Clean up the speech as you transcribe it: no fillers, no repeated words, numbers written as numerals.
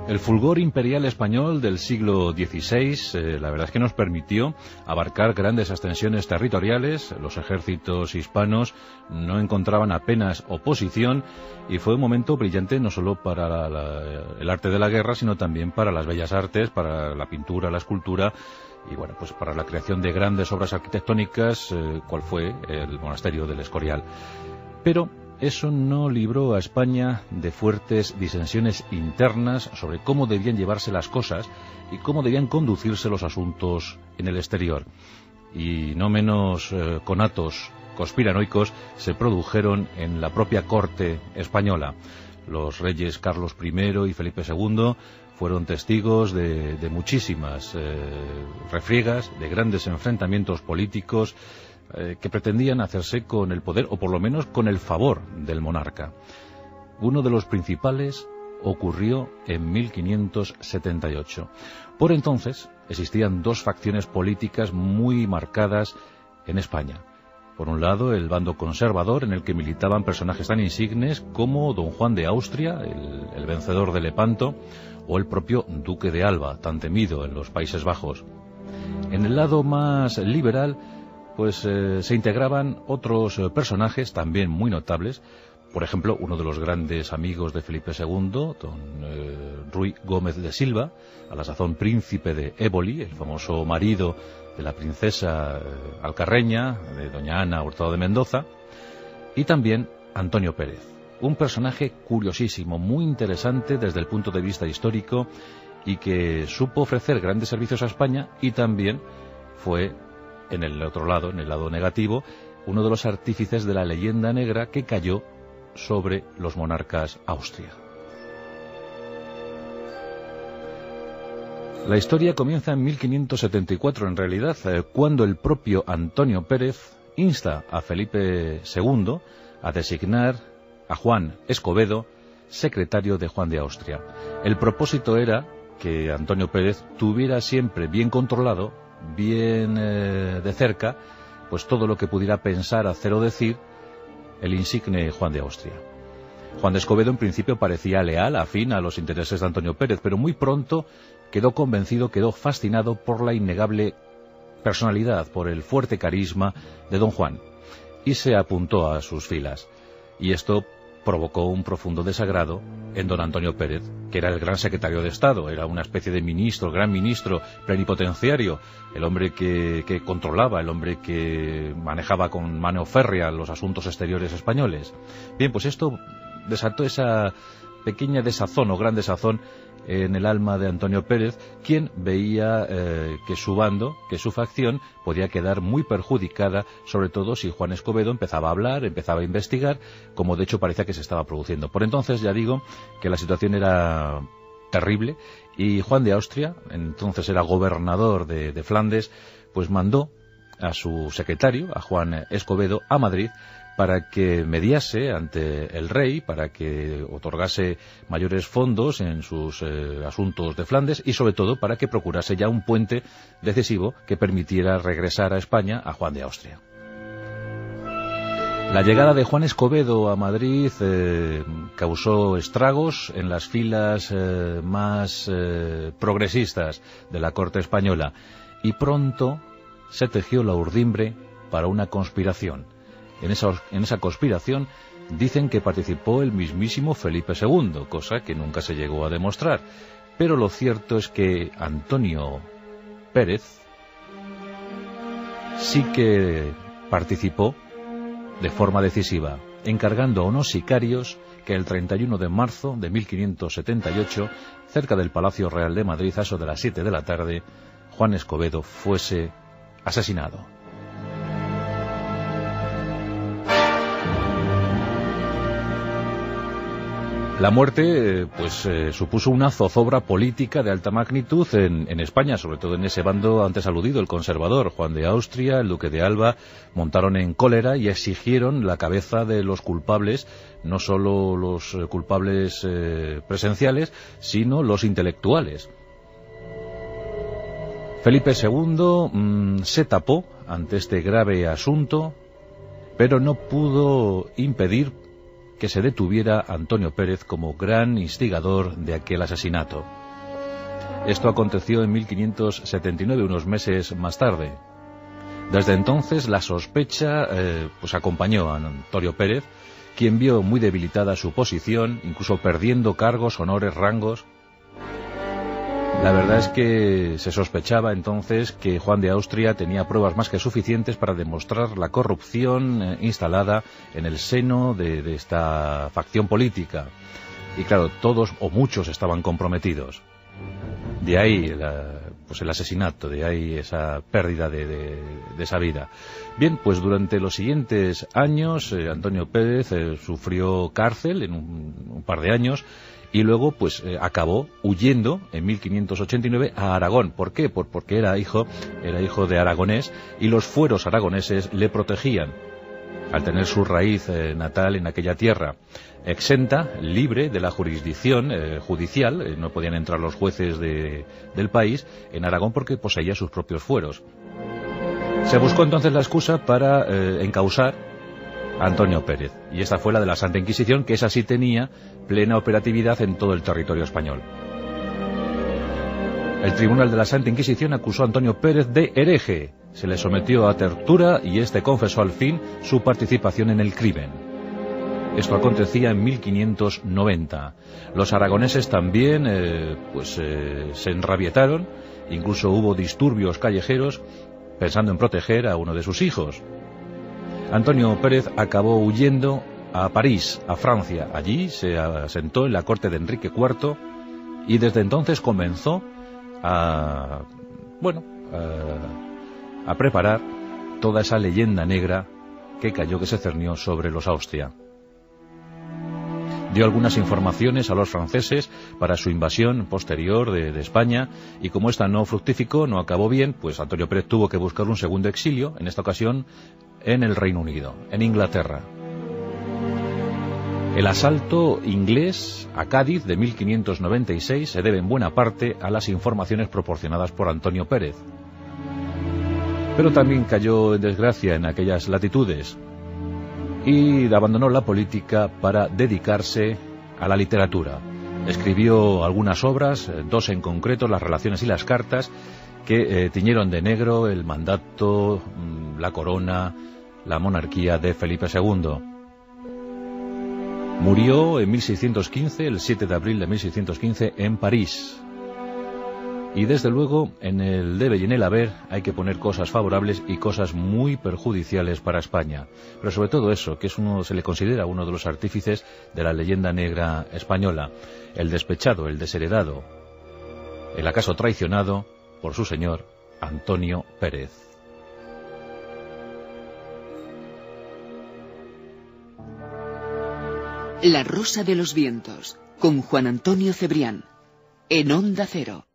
El fulgor imperial español del siglo XVI, la verdad es que nos permitió abarcar grandes extensiones territoriales. Los ejércitos hispanos no encontraban apenas oposición y fue un momento brillante no solo para el arte de la guerra, sino también para las bellas artes, para la pintura, la escultura y bueno, pues para la creación de grandes obras arquitectónicas, cual fue el monasterio del Escorial. Pero eso no libró a España de fuertes disensiones internas sobre cómo debían llevarse las cosas y cómo debían conducirse los asuntos en el exterior. Y no menos conatos conspiranoicos se produjeron en la propia corte española. Los reyes Carlos I y Felipe II fueron testigos de muchísimas refriegas, de grandes enfrentamientos políticos que pretendían hacerse con el poder, o por lo menos con el favor del monarca. Uno de los principales ocurrió en 1578. Por entonces existían dos facciones políticas muy marcadas en España. Por un lado, el bando conservador, en el que militaban personajes tan insignes como don Juan de Austria, el vencedor de Lepanto, o el propio duque de Alba, tan temido en los Países Bajos. En el lado más liberal, pues se integraban otros personajes también muy notables. Por ejemplo, uno de los grandes amigos de Felipe II, don Ruy Gómez de Silva, a la sazón príncipe de Éboli, el famoso marido de la princesa alcarreña, de doña Ana Hurtado de Mendoza, y también Antonio Pérez, un personaje curiosísimo, muy interesante desde el punto de vista histórico y que supo ofrecer grandes servicios a España y también fue, en el otro lado, en el lado negativo, uno de los artífices de la leyenda negra que cayó sobre los monarcas Austria. La historia comienza en 1574, en realidad, cuando el propio Antonio Pérez insta a Felipe II a designar a Juan Escobedo secretario de Juan de Austria. El propósito era que Antonio Pérez tuviera siempre bien controlado, bien de cerca, pues todo lo que pudiera pensar, hacer o decir el insigne Juan de Austria. Juan de Escobedo en principio parecía leal, afín a los intereses de Antonio Pérez, pero muy pronto quedó convencido, quedó fascinado por la innegable personalidad, por el fuerte carisma de don Juan, y se apuntó a sus filas. Y esto provocó un profundo desagrado en don Antonio Pérez, que era el gran secretario de Estado, era una especie de ministro, gran ministro, plenipotenciario, el hombre que controlaba, el hombre que manejaba con mano férrea los asuntos exteriores españoles. Bien, pues esto desató esa pequeña desazón o gran desazón en el alma de Antonio Pérez, quien veía que su bando, que su facción, podía quedar muy perjudicada, sobre todo si Juan Escobedo empezaba a hablar, empezaba a investigar, como de hecho parecía que se estaba produciendo. Por entonces ya digo que la situación era terrible, y Juan de Austria, entonces era gobernador de Flandes, pues mandó a su secretario, a Juan Escobedo, a Madrid, para que mediase ante el rey, para que otorgase mayores fondos en sus asuntos de Flandes y sobre todo para que procurase ya un puente decisivo que permitiera regresar a España a Juan de Austria. La llegada de Juan Escobedo a Madrid causó estragos en las filas más progresistas de la corte española y pronto se tejió la urdimbre para una conspiración. En esa conspiración dicen que participó el mismísimo Felipe II, cosa que nunca se llegó a demostrar. Pero lo cierto es que Antonio Pérez sí que participó de forma decisiva, encargando a unos sicarios que el 31 de marzo de 1578, cerca del Palacio Real de Madrid, a eso de las 7 de la tarde, Juan Escobedo fuese asesinado. La muerte supuso una zozobra política de alta magnitud en España, sobre todo en ese bando antes aludido, el conservador. Juan de Austria, el duque de Alba, montaron en cólera y exigieron la cabeza de los culpables, no solo los culpables presenciales, sino los intelectuales. Felipe II se tapó ante este grave asunto, pero no pudo impedir que se detuviera Antonio Pérez como gran instigador de aquel asesinato. Esto aconteció en 1579, unos meses más tarde. Desde entonces la sospecha pues acompañó a Antonio Pérez, quien vio muy debilitada su posición, incluso perdiendo cargos, honores, rangos. La verdad es que se sospechaba entonces que Juan de Austria tenía pruebas más que suficientes para demostrar la corrupción instalada en el seno de esta facción política. Y claro, todos o muchos estaban comprometidos. De ahí pues el asesinato, de ahí esa pérdida de esa vida. Bien, pues durante los siguientes años Antonio Pérez sufrió cárcel en un par de años y luego pues acabó huyendo en 1589 a Aragón. ¿Por qué? Porque era hijo de aragonés y los fueros aragoneses le protegían al tener su raíz natal en aquella tierra. Exenta, libre de la jurisdicción judicial, no podían entrar los jueces del país en Aragón porque poseía sus propios fueros. Se buscó entonces la excusa para encausar a Antonio Pérez, y esta fue la de la Santa Inquisición, que esa sí tenía plena operatividad en todo el territorio español. El Tribunal de la Santa Inquisición acusó a Antonio Pérez de hereje, se le sometió a tortura y este confesó al fin su participación en el crimen. Esto acontecía en 1590. Los aragoneses también se enrabietaron, incluso hubo disturbios callejeros pensando en proteger a uno de sus hijos. Antonio Pérez acabó huyendo a París, a Francia. Allí se asentó en la corte de Enrique IV y desde entonces comenzó a preparar toda esa leyenda negra que se cernió sobre los Austria. Dio algunas informaciones a los franceses para su invasión posterior de España, y como esta no fructificó, no acabó bien, pues Antonio Pérez tuvo que buscar un segundo exilio, en esta ocasión en el Reino Unido, en Inglaterra. El asalto inglés a Cádiz de 1596 se debe en buena parte a las informaciones proporcionadas por Antonio Pérez. Pero también cayó en desgracia en aquellas latitudes y abandonó la política para dedicarse a la literatura. Escribió algunas obras, dos en concreto, Las relaciones y las cartas, que tiñeron de negro el mandato, la corona, la monarquía de Felipe II. Murió en 1615, el 7 de abril de 1615, en París. Y desde luego, en el debe y en el haber hay que poner cosas favorables y cosas muy perjudiciales para España. Pero sobre todo eso, que se le considera uno de los artífices de la leyenda negra española. El despechado, el desheredado, el acaso traicionado por su señor, Antonio Pérez. La Rosa de los Vientos, con Juan Antonio Cebrián, en Onda Cero.